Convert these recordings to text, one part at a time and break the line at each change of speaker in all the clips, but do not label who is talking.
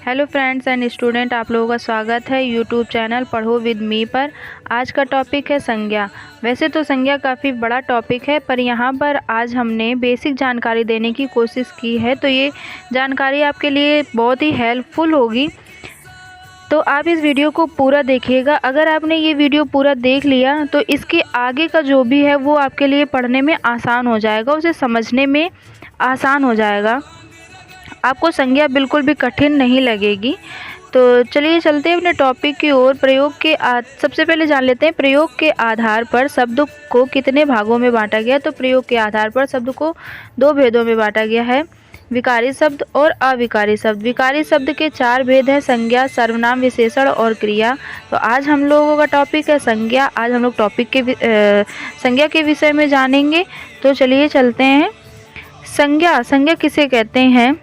Hello friends and student, आप लोगों का स्वागत है यूट्यूब चैनल पढ़ो विद मी पर। आज का टॉपिक है संज्ञा। वैसे तो संज्ञा काफ़ी बड़ा टॉपिक है, पर यहाँ पर आज हमने बेसिक जानकारी देने की कोशिश की है, तो ये जानकारी आपके लिए बहुत ही हेल्पफुल होगी। तो आप इस वीडियो को पूरा देखिएगा। अगर आपने ये वीडियो पूरा देख लिया तो इसके आगे का जो भी है वो आपके लिए पढ़ने में आसान हो जाएगा, उसे समझने में आसान हो जाएगा। आपको संज्ञा बिल्कुल भी कठिन नहीं लगेगी। तो चलिए चलते हैं अपने टॉपिक की ओर। सबसे पहले जान लेते हैं प्रयोग के आधार पर शब्द को कितने भागों में बांटा गया। तो प्रयोग के आधार पर शब्द को दो भेदों में बांटा गया है, विकारी शब्द और अविकारी शब्द। विकारी शब्द के चार भेद हैं, संज्ञा, सर्वनाम, विशेषण और क्रिया। तो आज हम लोगों का टॉपिक है संज्ञा। आज हम लोग संज्ञा के विषय में जानेंगे। तो चलिए चलते हैं। संज्ञा किसे कहते हैं?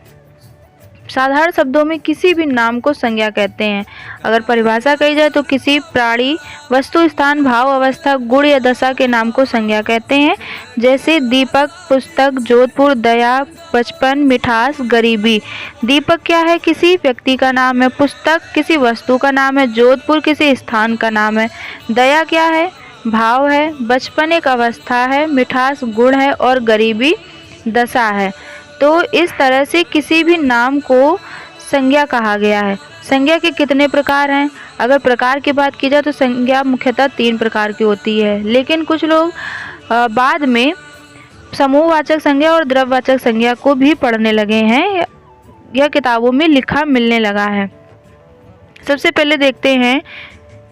साधारण शब्दों में किसी भी नाम को संज्ञा कहते हैं। अगर परिभाषा कही जाए तो किसी प्राणी, वस्तु, स्थान, भाव, अवस्था, गुण या दशा के नाम को संज्ञा कहते हैं। जैसे दीपक, पुस्तक, जोधपुर, दया, बचपन, मिठास, गरीबी। दीपक क्या है? किसी व्यक्ति का नाम है। पुस्तक किसी वस्तु का नाम है। जोधपुर किसी स्थान का नाम है। दया क्या है? भाव है। बचपन एक अवस्था है। मिठास गुण है और गरीबी दशा है। तो इस तरह से किसी भी नाम को संज्ञा कहा गया है। संज्ञा के कितने प्रकार हैं? अगर प्रकार की बात की जाए तो संज्ञा मुख्यतः 3 प्रकार की होती है, लेकिन कुछ लोग बाद में समूहवाचक संज्ञा और द्रव्यवाचक संज्ञा को भी पढ़ने लगे हैं। यह किताबों में लिखा मिलने लगा है। सबसे पहले देखते हैं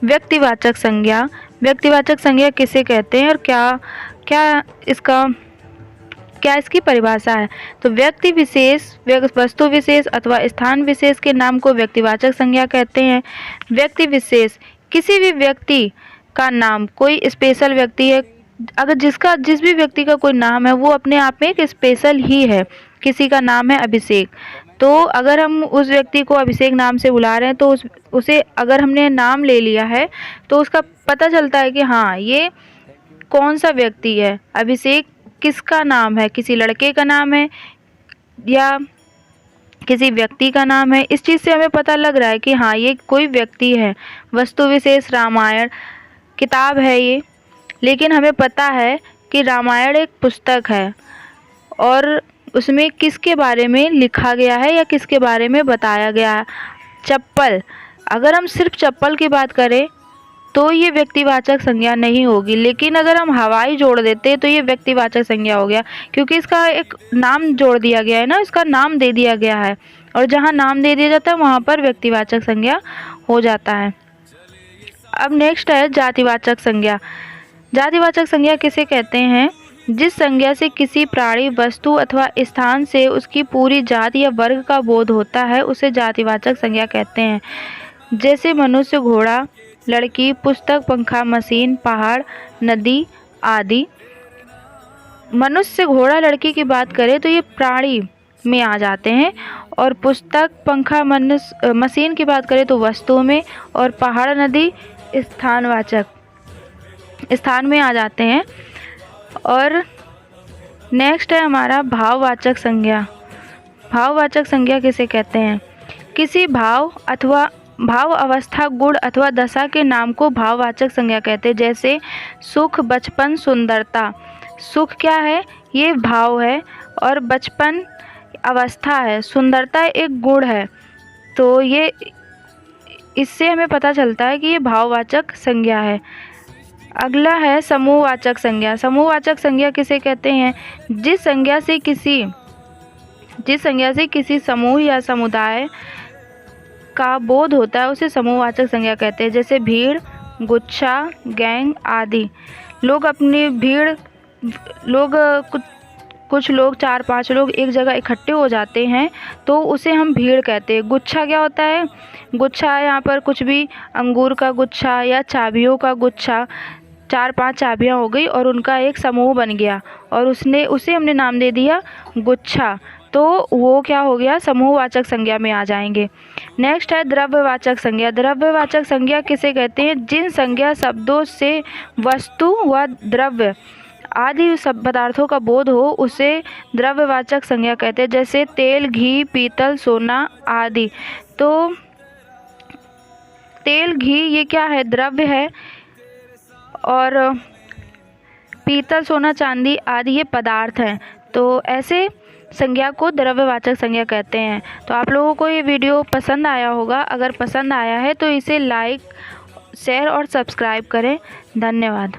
व्यक्तिवाचक संज्ञा। व्यक्तिवाचक संज्ञा किसे कहते हैं और क्या इसकी परिभाषा है? तो व्यक्ति विशेष, वस्तु विशेष अथवा स्थान विशेष के नाम को व्यक्तिवाचक संज्ञा कहते हैं। व्यक्ति विशेष किसी भी व्यक्ति का नाम, कोई स्पेशल व्यक्ति है। अगर जिस भी व्यक्ति का कोई नाम है वो अपने आप में एक स्पेशल ही है। किसी का नाम है अभिषेक, तो अगर हम उस व्यक्ति को अभिषेक नाम से बुला रहे हैं तो उसे अगर हमने नाम ले लिया है तो उसका पता चलता है कि हाँ, ये कौन सा व्यक्ति है। अभिषेक किसका नाम है? किसी लड़के का नाम है या किसी व्यक्ति का नाम है। इस चीज़ से हमें पता लग रहा है कि हाँ, ये कोई व्यक्ति है। वस्तु विशेष रामायण किताब है ये, लेकिन हमें पता है कि रामायण एक पुस्तक है और उसमें किसके बारे में लिखा गया है या किसके बारे में बताया गया है। चप्पल, अगर हम सिर्फ चप्पल की बात करें तो ये व्यक्तिवाचक संज्ञा नहीं होगी, लेकिन अगर हम हवाई जोड़ देते तो ये व्यक्तिवाचक संज्ञा हो गया, क्योंकि इसका एक नाम जोड़ दिया गया है ना, इसका नाम दे दिया गया है, और जहाँ नाम दे दिया जाता है वहाँ पर व्यक्तिवाचक संज्ञा हो जाता है। अब नेक्स्ट है जातिवाचक संज्ञा। जातिवाचक संज्ञा किसे कहते हैं? जिस संज्ञा से किसी प्राणी, वस्तु अथवा स्थान से उसकी पूरी जाति या वर्ग का बोध होता है उसे जातिवाचक संज्ञा कहते हैं। जैसे मनुष्य, घोड़ा, लड़की, पुस्तक, पंखा, मशीन, पहाड़, नदी आदि। मनुष्य, घोड़ा, लड़की की बात करें तो ये प्राणी में आ जाते हैं, और पुस्तक, पंखा, मशीन की बात करें तो वस्तु में, और पहाड़, नदी स्थान में आ जाते हैं। और नेक्स्ट है हमारा भाववाचक संज्ञा। भाववाचक संज्ञा किसे कहते हैं? किसी भाव अथवा भाव, अवस्था, गुण अथवा दशा के नाम को भाववाचक संज्ञा कहते हैं। जैसे सुख, बचपन, सुंदरता। सुख क्या है? ये भाव है, और बचपन अवस्था है, सुंदरता एक गुण है। तो ये इससे हमें पता चलता है कि ये भाववाचक संज्ञा है। अगला है समूहवाचक संज्ञा। समूहवाचक संज्ञा किसे कहते हैं? जिस संज्ञा से किसी समूह या समुदाय का बोध होता है उसे समूहवाचक संज्ञा कहते हैं। जैसे भीड़, गुच्छा, गैंग आदि। कुछ लोग 4-5 लोग एक जगह इकट्ठे हो जाते हैं तो उसे हम भीड़ कहते हैं। गुच्छा क्या होता है? गुच्छा यहाँ पर कुछ भी, अंगूर का गुच्छा या चाबियों का गुच्छा, 4-5 चाबियाँ हो गई और उनका एक समूह बन गया और उसे हमने नाम दे दिया गुच्छा, तो वो क्या हो गया? समूहवाचक संज्ञा में आ जाएंगे। नेक्स्ट है द्रव्यवाचक संज्ञा। द्रव्यवाचक संज्ञा किसे कहते हैं? जिन संज्ञा शब्दों से वस्तु व द्रव्य आदि सब पदार्थों का बोध हो उसे द्रव्यवाचक संज्ञा कहते हैं। जैसे तेल, घी, पीतल, सोना आदि। तो तेल, घी ये क्या है? द्रव्य है। और पीतल, सोना, चांदी आदि ये पदार्थ हैं। तो ऐसे संज्ञा को द्रव्यवाचक संज्ञा कहते हैं। तो आप लोगों को ये वीडियो पसंद आया होगा। अगर पसंद आया है तो इसे लाइक, शेयर और सब्सक्राइब करें। धन्यवाद।